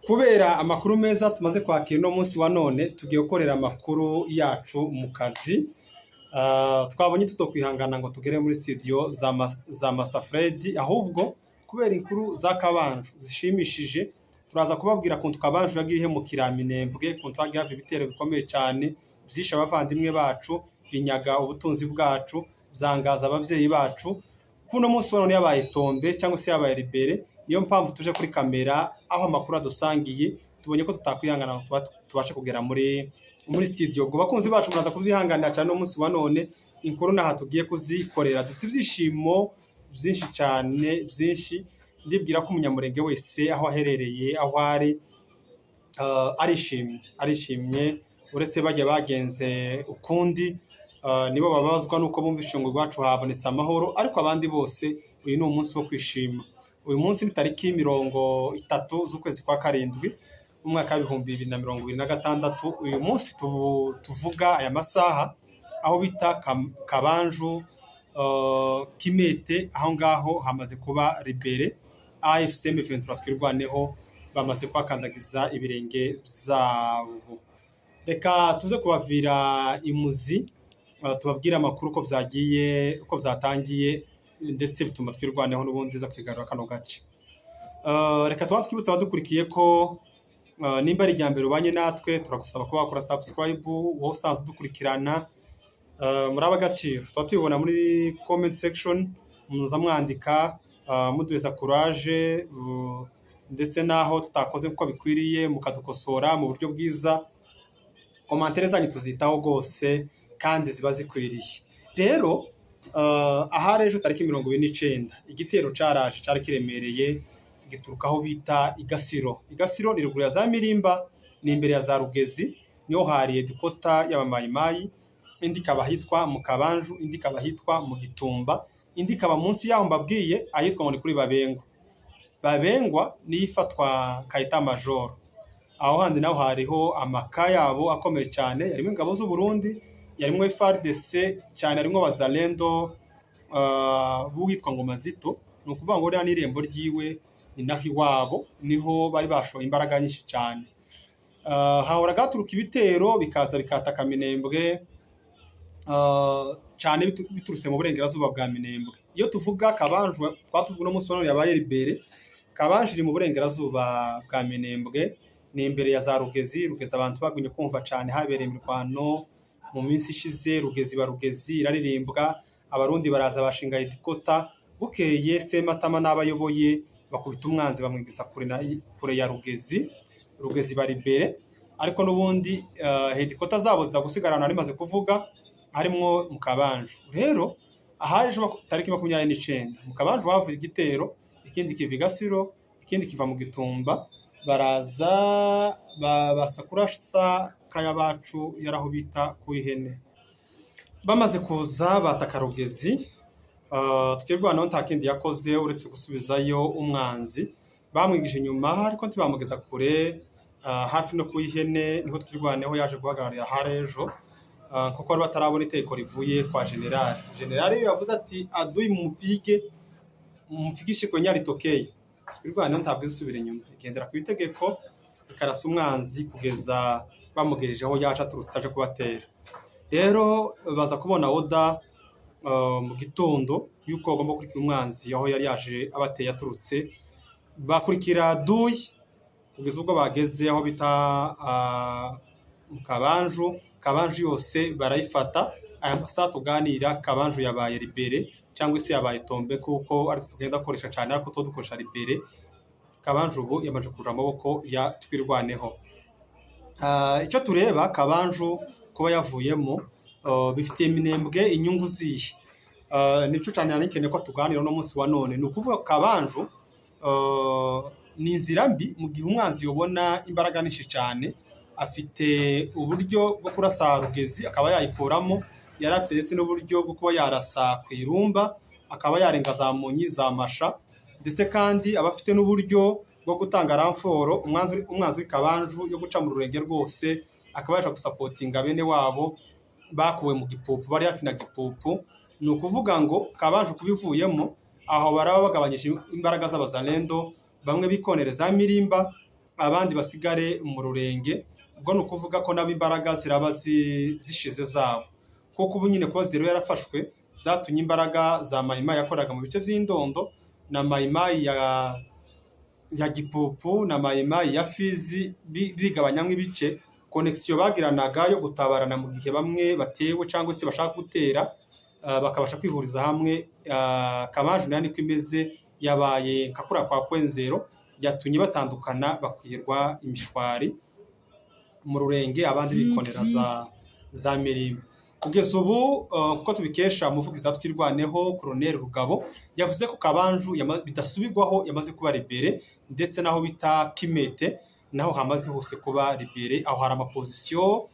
Kubera amakuru meza tumaze kwakira no munsi wa none tugiye gukorera amakuru yacu mu kazi. Twabonye tutokwihangana ngo tugere muri studio za Master Fred, ahubwo kubera inkuru za Kabanju zishimishije turaza kubabwira kuntu Kabanju yagiye mu Kiraminembwe, kuntu hagiye hava ibitero bikomeye cyane byishe abavandimwe bacu, binyaga ubutunzi bwacu, byangaza ababyeyi bacu. Kuno munsi wa none yabaye tombe cyangwa se yabaye libere. Niyo mpamvu tuje kuri kamera aho amakuru adusangiye, tubonye ko tutakwihangana tubashe kugera muri studio. Ubwo bakunzi bacu muraza kuzihanganira cyane no munsi wa none inkuru naha tugiye kuzikorera. Dufite ibyishimo byinshi cyane byinshi, ndibwira ko umunyamurenge wese aho aherereye aho ari arishimye uretse bajya bagenze ukundi, nibo babazwa nuko bumvishe ngo rwacu habonetse amahoro, ariko abandi bose uyu ni umunsi wo kwishima. Uyu munsi ni tariki 30 z'ukwezi kwa karindwi umwaka wa 2026. Uyu munsi tuvuga aya masaha aho bita Kabanju Kimete, aho ngaho hamaze kuba libere. AFC M23 twirwaneho bamaze kwakandagiza ibirenge byabo. Reka tuze kubavira imuzi, tubabwira amakuru ko byagiye uko byatangiye, ndetse bituma twirwaneho n'ubundi za kwigarura kano gace. Reka twibutsa abadukurikiye ko nimba ari ijya mbere ubanye natwe, turagusaba ko wakora subscribe. Wowe usanzwe dukurikirana muri abagaciro tuba tubibona muri comment section, muza mwandika muduheza courage, ndetse naho tutakoze uko bikwiriye mukadukosora mu buryo bwiza. Komantere zanyu tuzitaho rwose kandi ziba zikwiriye. Rero ahari ejo tariki 29 igitero caraje cari kiremereye, gituruka aho bita Igasiro. Igasiro ni ruguru ya za Mirimba, ni imbere ya za Rugezi, niho hariye dikota y'abamayimayi. Indi kaba hitwa mu Kabanju, indi kaba hitwa mu Gitumba, indi kaba munsi yaho mbabwiye ahitwa ngo ni kuri Babengwa. Babengwa ni ifatwa Kaita Major. Aho handi naho hariho amaka yabo akomeye cyane, yarimo ingabo z'u Burundi, yarimo FARDC cyane, harimo Bazalendo buwitwa ngo Mazito. Ni ukuvuga ngo ni irembo ryiwe, ni naho iwabo, niho bari bashoye imbaraga nyinshi cyane. Hahora gaturuka ibitero bikaza bikataka Minembwe, cyane biturutse mu burengerazuba bwa Minembwe. Iyo tuvuga Kabanju twatuvuga no munsi none yabaye libere. Kabanju iri mu burengerazuba bwa Minembwe, ni imbere ya za Rugezi. Rugezi abantu bagumye kumva cyane habereye imirwano mu minsi ishize. Rugezi iraririmbwa, abarundi baraza bashinga idikota. Bukeye Sematama n'abayoboye bakubita umwanzi bamwigisa kure ya Rugezi. Rugezi bari imbere, ariko n'ubundi hedikota zabo ziza gusigarana arimaze kuvuga, harimo mu Kabanju. Rero ahari ejo tariki 29 mu Kabanju havuye igitero, ikindi kiva Igasiro, ikindi kiva mu Gitumba. Baraza basakurasa kaya bacu yaraho bita ku ihene. Bamaze kuza bataka Rugezi, twirwanaho nta kindi yakoze uretse gusubizayo umwanzi. Bamwigije inyuma ariko ntibamugeza kure, hafi no ku ihene niho twirwaneho yaje guhagararira ahari ejo, kuko bari batarabona iteko rivuye kwa generali. Generali yavuze ati adui mupige mumfikishe kwenye alitokeye. Twirwaneho ntabwo isubira inyuma, igendera ku itegeko, ikarasa umwanzi kugeza bamugejeje aho yaje aturutse aje kubatera. Rero baza kubona oda mu gitondo yuko bagomba kurikira umwanzi aho yari yaje abateye aturutse. Bakurikira Duyi kugeza ubwo bageze aho bita mu Kabanju. Kabanju yose barayifata. Aya masaha tuganira Kabanju yabaye libere cyangwa se yabaye tombe, kuko ari tugenda koresha cyane, ariko to dukoresha libere. Kabanju ubu yamaje kuja amaboko ya twirwaneho. Icyo tureba Kabanju kuba yavuyemo bifitiye Minembwe inyungu zihe, nico cyane nanikene ko tuganira no munsi wa none. Ni ukuvuga Kabanju ni inzira mbi mu gihe umwanzi yobona imbaraga nyinshi cyane. Afite uburyo bwo kurasa Rugezi akaba yayikuramo, yari afite ndetse n'uburyo bwo kuba yarasa ku Irumba, akaba yarenga za Munyi za Masha, ndetse kandi aba afite n'uburyo bwo gutanga ramforo umwanzi w'Ikabanju yo guca mu rurenge rwose, akaba yaje gusapotinga bene wabo bakuwe mu Gipupu, bari hafi na Gipupu. Ni ukuvuga ngo Kabanju kubivuyemo aho baraba bagabanyije imbaraga z'Abazalendo, bamwe bikonereza Mirimba, abandi basigare mu rurenge. Ubwo ni ukuvuga ko nabo imbaraga ziraba zishize zabo, kuko ubu nyine kuba zero yarafashwe byatumye imbaraga za mayimayi yakoraga mu bice by'indondo na mayimayi ya gipupu na mayimayi ya fizi bigabanyamo ibice. Konekisiyo bagiranaga yo gutabarana mu gihe bamwe batewe cyangwa se bashaka gutera, bakabasha kwihuriza hamwe. Kabanju nayo niko imeze, yabaye nka kuriya kwa Kwenzero, yatumye batandukana bakwirwa imishwari mu rurenge, abandi bikonera za Mirimba. Kugeza ubu kuko tubikesha umuvugizi Twirwaneho Colonel Rugabo, yavuze ko Kabanju bidasubirwaho yamaze kuba libere, ndetse naho bita Kimete naho hamaze hose kuba libere. Aho hari amapozisiyo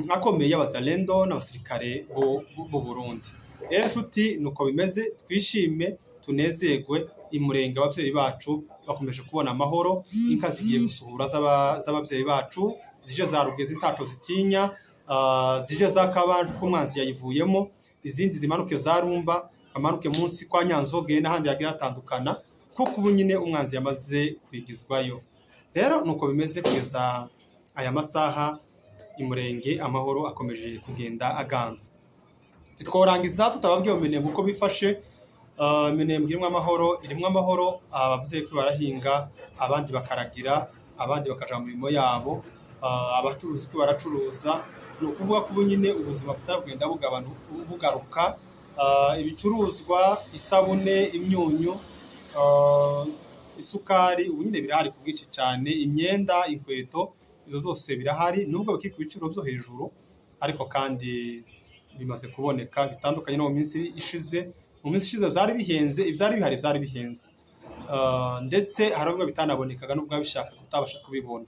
akomeye y'abazalendo n'abasirikare b'u Burundi. Rero nshuti nuko bimeze, twishime tunezerwe. Imurenge ababyeyi bacu bakomeje kubona amahoro, inka zigiye gusuhura z'ababyeyi bacu, zije za Rugezi ntaco zitinya, zije za Kabanju ko umwanzi yayivuyemo, izindi zimanuke za Rumba, amanuke munsi kwa Nyanzoge n'ahandi yagiye hatandukana, kuko ubu nyine umwanzi yamaze kwigizwayo. Rero nuko bimeze kugeza aya masaha, imurenge amahoro akomeje kugenda aganza. Tworangiza tutababwiye Minembwe uko bifashe. Minembwe irimo amahoro, ababyeyi ko barahinga, abandi bakaragira, abandi bakaja mu mirimo yabo, abacuruzi ko baracuruza. Ni ukuvuga ko ubu nyine ubuzima butagenda bugaruka. Ibicuruzwa, isabune, imyunyu, isukari, ubu nyine birahari ku bwinshi cyane. Imyenda, inkweto, ibyo byose birahari, nubwo bikiri ku biciro byo hejuru, ariko kandi bimaze kuboneka, bitandukanye no mu minsi ishize. Mu minsi ishize byari bihenze, ibyari bihari byari bihenze, ndetse hari bimwe bitanabonekaga n'ubwo abishaka kutabasha kubibona.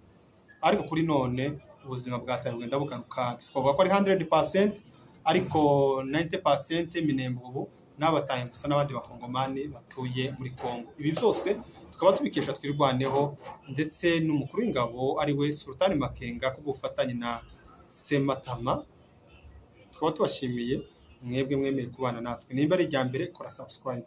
Ariko kuri none ubuzima bwataye bugenda bugaruka. Twavuga ko ari 100%, ariko 90% Minembwe ubu n'abataye gusa n'abandi bakongomani batuye muri Kongo. Ibi byose tukaba tubikesha Twirwaneho, ndetse n'umukuru w'ingabo ari we Sultani Makenga ku bufatanye na Sematama. Tukaba tubashimiye mwebwe mwemeye kubana natwe. Nimba ari irya mbere, kora subscribe.